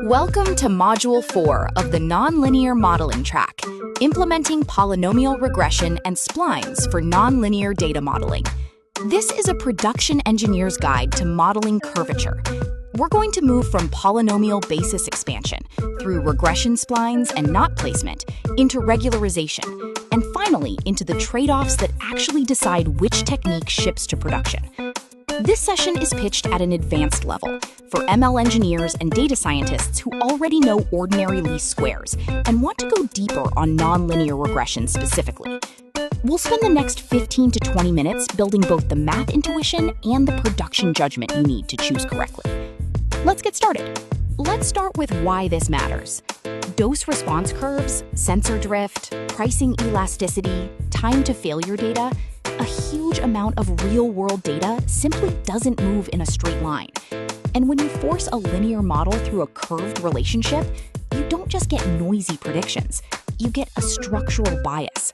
Welcome to Module 4 of the Nonlinear Modeling track, implementing Polynomial Regression and Splines for nonlinear data modeling. This is a production engineer's guide to modeling curvature. We're going to move from polynomial basis expansion through regression splines and knot placement into regularization, and finally into the trade-offs that actually decide which technique ships to production. This session is pitched at an advanced level for ML engineers and data scientists who already know ordinary least squares and want to go deeper on nonlinear regression specifically. We'll spend the next 15 to 20 minutes building both the math intuition and the production judgment you need to choose correctly. Let's get started. Let's start with why this matters. Dose-response curves, sensor drift, pricing elasticity, time to failure data, a huge amount of real-world data simply doesn't move in a straight line. And when you force a linear model through a curved relationship, you don't just get noisy predictions, you get a structural bias.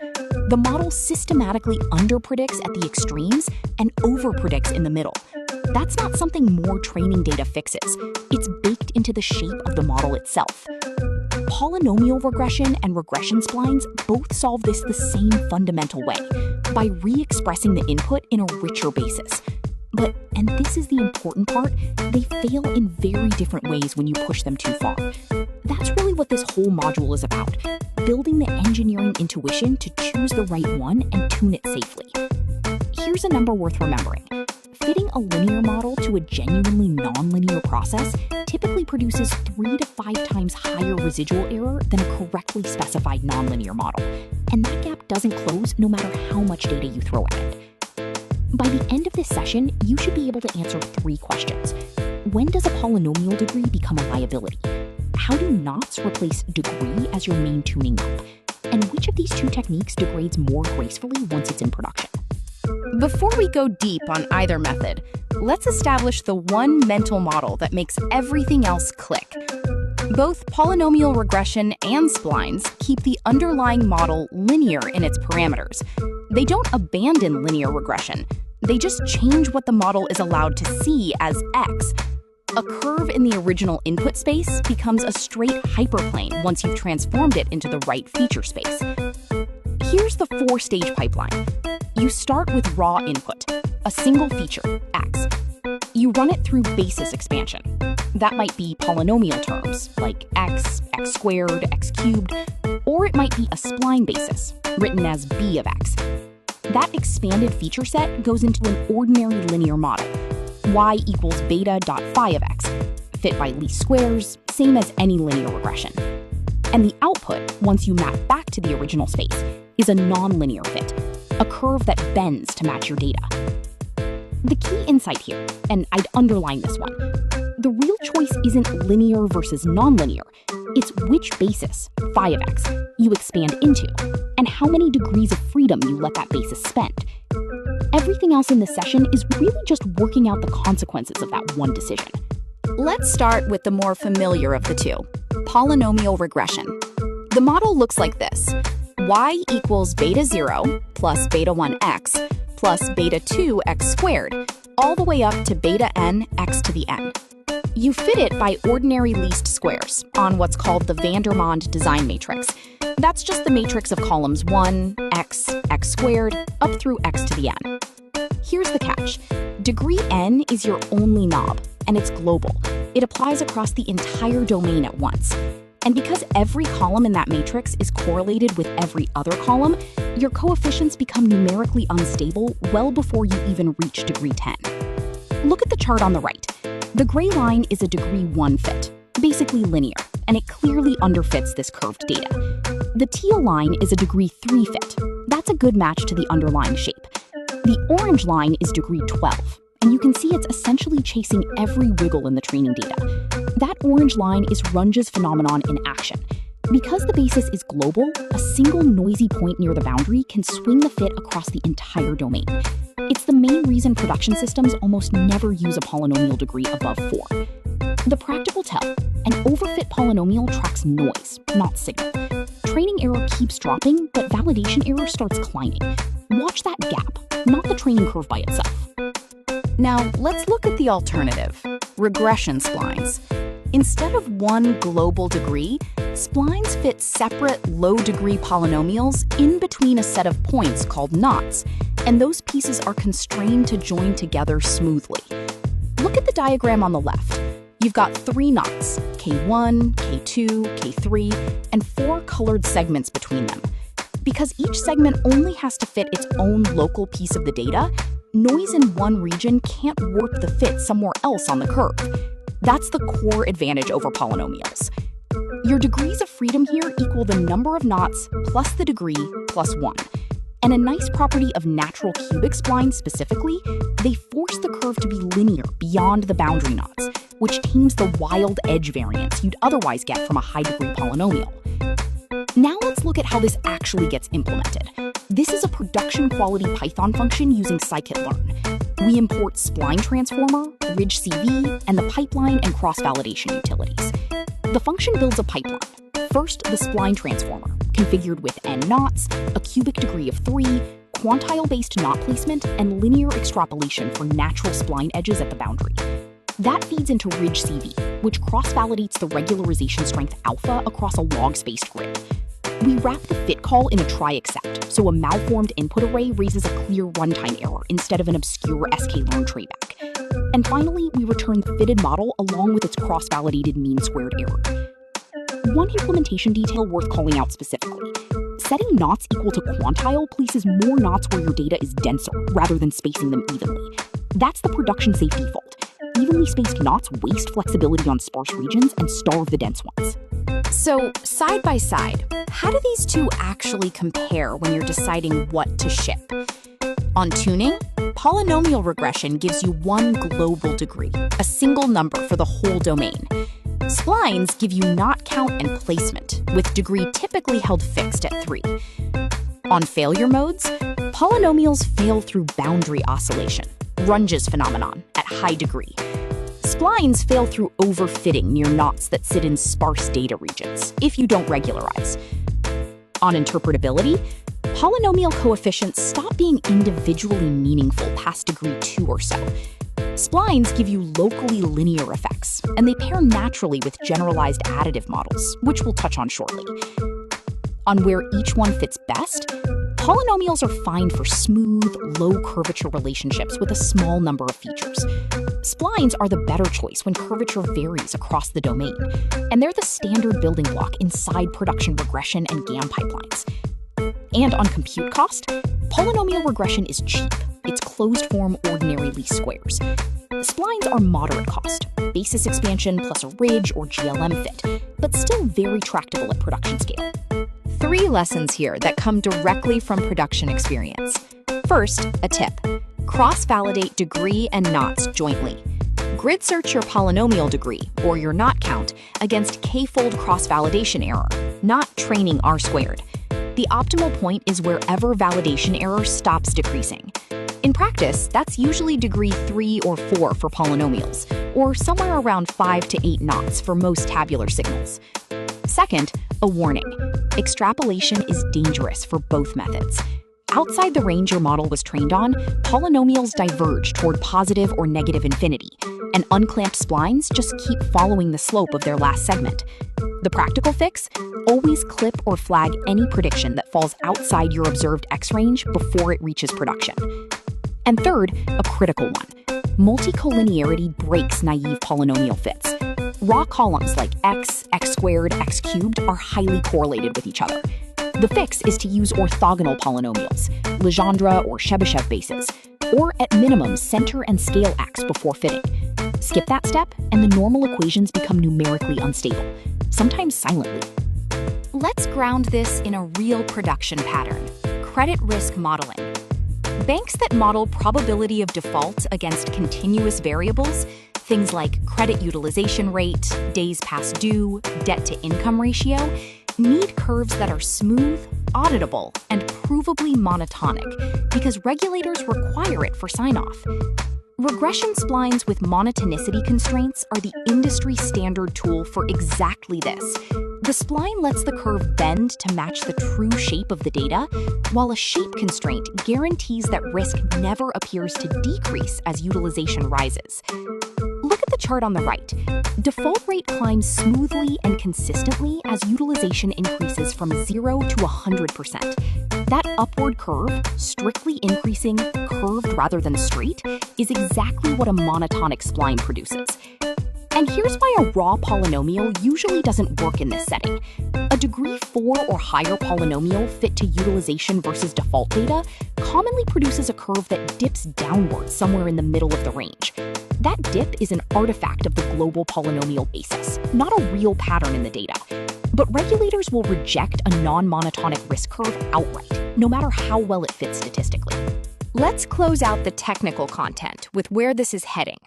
The model systematically underpredicts at the extremes and overpredicts in the middle. That's not something more training data fixes. It's baked into the shape of the model itself. Polynomial regression and regression splines both solve this the same fundamental way, by re-expressing the input in a richer basis. But, and this is the important part, they fail in very different ways when you push them too far. That's really what this whole module is about, building the engineering intuition to choose the right one and tune it safely. Here's a number worth remembering. Fitting a linear model to a genuinely nonlinear process typically produces 3 to 5 times higher residual error than a correctly specified nonlinear model. And that gap doesn't close no matter how much data you throw at it. By the end of this session, you should be able to answer 3 questions. When does a polynomial degree become a liability? How do knots replace degree as your main tuning knot? And which of these 2 techniques degrades more gracefully once it's in production? Before we go deep on either method, let's establish the one mental model that makes everything else click. Both polynomial regression and splines keep the underlying model linear in its parameters. They don't abandon linear regression. They just change what the model is allowed to see as x. A curve in the original input space becomes a straight hyperplane once you've transformed it into the right feature space. Here's the 4-stage pipeline. You start with raw input, a single feature, x. You run it through basis expansion. That might be polynomial terms, like x, x squared, x cubed, or it might be a spline basis, written as b of x. That expanded feature set goes into an ordinary linear model, y equals beta dot phi of x, fit by least squares, same as any linear regression. And the output, once you map back to the original space, is a nonlinear fit, a curve that bends to match your data. The key insight here, and I'd underline this one, the real choice isn't linear versus nonlinear. It's which basis, phi of x, you expand into, and how many degrees of freedom you let that basis spend. Everything else in this session is really just working out the consequences of that one decision. Let's start with the more familiar of the two, polynomial regression. The model looks like this. Y equals beta 0 plus beta 1x plus beta 2x squared, all the way up to beta n x to the n. You fit it by ordinary least squares on what's called the Vandermonde design matrix. That's just the matrix of columns 1, x, x squared, up through x to the n. Here's the catch. Degree n is your only knob, and it's global. It applies across the entire domain at once. And because every column in that matrix is correlated with every other column, your coefficients become numerically unstable well before you even reach degree 10. Look at the chart on the right. The gray line is a degree 1 fit, basically linear, and it clearly underfits this curved data. The teal line is a degree 3 fit. That's a good match to the underlying shape. The orange line is degree 12, and you can see it's essentially chasing every wiggle in the training data. That orange line is Runge's phenomenon in action. Because the basis is global, a single noisy point near the boundary can swing the fit across the entire domain. It's the main reason production systems almost never use a polynomial degree above 4. The practical tell, an overfit polynomial tracks noise, not signal. Training error keeps dropping, but validation error starts climbing. Watch that gap, not the training curve by itself. Now, let's look at the alternative, regression splines. Instead of one global degree, splines fit separate low-degree polynomials in between a set of points called knots, and those pieces are constrained to join together smoothly. Look at the diagram on the left. You've got 3 knots, K1, K2, K3, and 4 colored segments between them. Because each segment only has to fit its own local piece of the data, noise in one region can't warp the fit somewhere else on the curve. That's the core advantage over polynomials. Your degrees of freedom here equal the number of knots plus the degree plus 1. And a nice property of natural cubic splines specifically, they force the curve to be linear beyond the boundary knots, which tames the wild edge variance you'd otherwise get from a high-degree polynomial. Now let's look at how this actually gets implemented. This is a production-quality Python function using Scikit-learn. We import spline transformer, ridgecv, and the pipeline and cross-validation utilities. The function builds a pipeline. First, the spline transformer, configured with n knots, a cubic degree of 3, quantile-based knot placement, and linear extrapolation for natural spline edges at the boundary. That feeds into ridgecv, which cross-validates the regularization strength alpha across a log-spaced grid. We wrap the fit call in a try-except, so a malformed input array raises a clear runtime error instead of an obscure sklearn tradeback. And finally, we return the fitted model along with its cross-validated mean-squared error. One implementation detail worth calling out specifically. Setting knots equal to quantile places more knots where your data is denser, rather than spacing them evenly. That's the production-safe default. Evenly spaced knots waste flexibility on sparse regions and starve the dense ones. So, side by side, how do these two actually compare when you're deciding what to ship? On tuning, polynomial regression gives you one global degree, a single number for the whole domain. Splines give you knot count and placement, with degree typically held fixed at 3. On failure modes, polynomials fail through boundary oscillation, Runge's phenomenon, at high degree. Splines fail through overfitting near knots that sit in sparse data regions, if you don't regularize. On interpretability, polynomial coefficients stop being individually meaningful past degree 2 or so. Splines give you locally linear effects, and they pair naturally with generalized additive models, which we'll touch on shortly. On where each one fits best, polynomials are fine for smooth, low-curvature relationships with a small number of features. Splines are the better choice when curvature varies across the domain, and they're the standard building block inside production regression and GAM pipelines. And on compute cost, polynomial regression is cheap. It's closed-form ordinary least squares. Splines are moderate cost, basis expansion plus a ridge or GLM fit, but still very tractable at production scale. 3 lessons here that come directly from production experience. First, a tip. Cross-validate degree and knots jointly. Grid search your polynomial degree, or your knot count, against k-fold cross-validation error, not training r-squared. The optimal point is wherever validation error stops decreasing. In practice, that's usually degree 3 or 4 for polynomials, or somewhere around 5 to 8 knots for most tabular signals. Second, a warning. Extrapolation is dangerous for both methods. Outside the range your model was trained on, polynomials diverge toward positive or negative infinity, and unclamped splines just keep following the slope of their last segment. The practical fix? Always clip or flag any prediction that falls outside your observed X range before it reaches production. And third, a critical one. Multicollinearity breaks naive polynomial fits. Raw columns like x, x squared, x cubed are highly correlated with each other. The fix is to use orthogonal polynomials, Legendre or Chebyshev bases, or at minimum center and scale x before fitting. Skip that step, and the normal equations become numerically unstable, sometimes silently. Let's ground this in a real production pattern: credit risk modeling. Banks that model probability of default against continuous variables, things like credit utilization rate, days past due, debt-to-income ratio, need curves that are smooth, auditable, and provably monotonic, because regulators require it for sign-off. Regression splines with monotonicity constraints are the industry standard tool for exactly this. The spline lets the curve bend to match the true shape of the data, while a shape constraint guarantees that risk never appears to decrease as utilization rises. Look at the chart chart on the right. Default rate climbs smoothly and consistently as utilization increases from 0 to 100%. That upward curve, strictly increasing, curved rather than straight, is exactly what a monotonic spline produces. And here's why a raw polynomial usually doesn't work in this setting. A degree 4 or higher polynomial fit to utilization versus default data commonly produces a curve that dips downwards somewhere in the middle of the range. That dip is an artifact of the global polynomial basis, not a real pattern in the data. But regulators will reject a non-monotonic risk curve outright, no matter how well it fits statistically. Let's close out the technical content with where this is heading.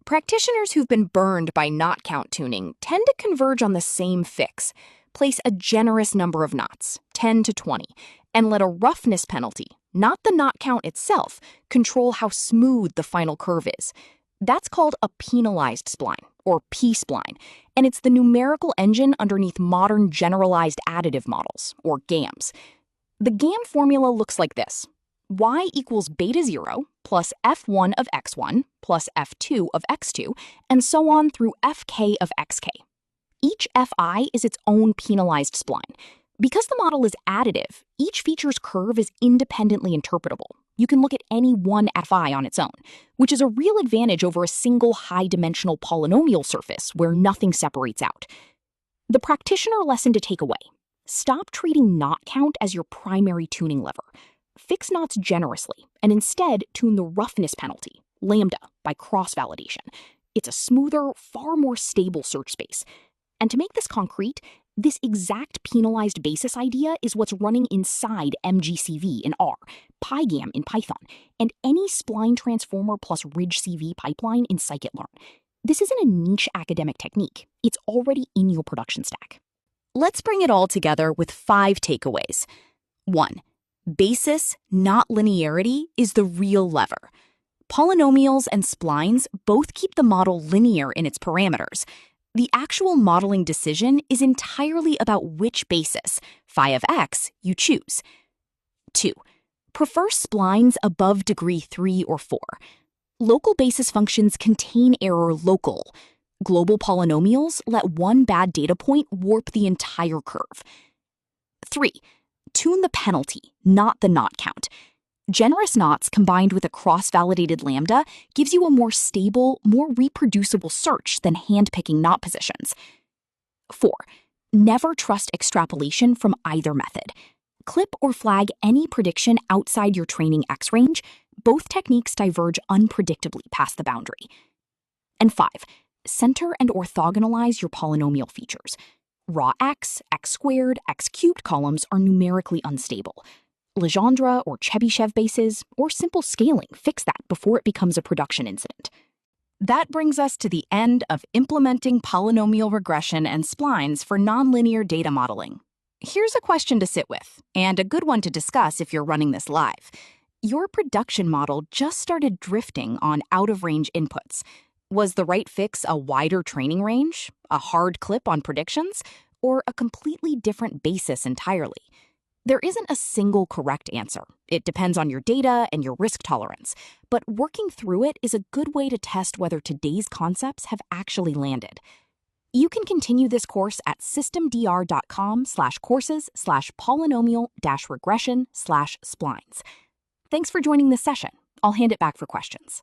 Practitioners who've been burned by knot count tuning tend to converge on the same fix. Place a generous number of knots, 10 to 20, and let a roughness penalty, not the knot count itself, control how smooth the final curve is. That's called a penalized spline, or p-spline, and it's the numerical engine underneath modern generalized additive models, or GAMs. The GAM formula looks like this. Y equals beta 0 plus f1 of x1 plus f2 of x2, and so on through fk of xk. Each fi is its own penalized spline. Because the model is additive, each feature's curve is independently interpretable. You can look at any one fi on its own, which is a real advantage over a single high-dimensional polynomial surface where nothing separates out. The practitioner lesson to take away: stop treating knot count as your primary tuning lever. Fix knots generously, and instead tune the roughness penalty, lambda, by cross-validation. It's a smoother, far more stable search space. And to make this concrete, this exact penalized basis idea is what's running inside MGCV in R, Pygam in Python, and any spline transformer plus ridge-CV pipeline in Scikit-learn. This isn't a niche academic technique. It's already in your production stack. Let's bring it all together with 5 takeaways. 1. Basis, not linearity, is the real lever. Polynomials and splines both keep the model linear in its parameters. The actual modeling decision is entirely about which basis, phi of x, you choose. 2. Prefer splines above degree 3 or 4. Local basis functions contain error local. Global polynomials let one bad data point warp the entire curve. 3. Tune the penalty, not the knot count. Generous knots combined with a cross-validated lambda gives you a more stable, more reproducible search than hand-picking knot positions. 4. Never trust extrapolation from either method. Clip or flag any prediction outside your training X range. Both techniques diverge unpredictably past the boundary. And 5. Center and orthogonalize your polynomial features. Raw x, x squared, x cubed columns are numerically unstable. Legendre or Chebyshev bases, or simple scaling fix that before it becomes a production incident. That brings us to the end of implementing polynomial regression and splines for nonlinear data modeling. Here's a question to sit with, and a good one to discuss if you're running this live. Your production model just started drifting on out-of-range inputs. Was the right fix a wider training range, a hard clip on predictions, or a completely different basis entirely? There isn't a single correct answer. It depends on your data and your risk tolerance. But working through it is a good way to test whether today's concepts have actually landed. You can continue this course at systemdr.com/courses/polynomial-regression/splines. Thanks for joining this session. I'll hand it back for questions.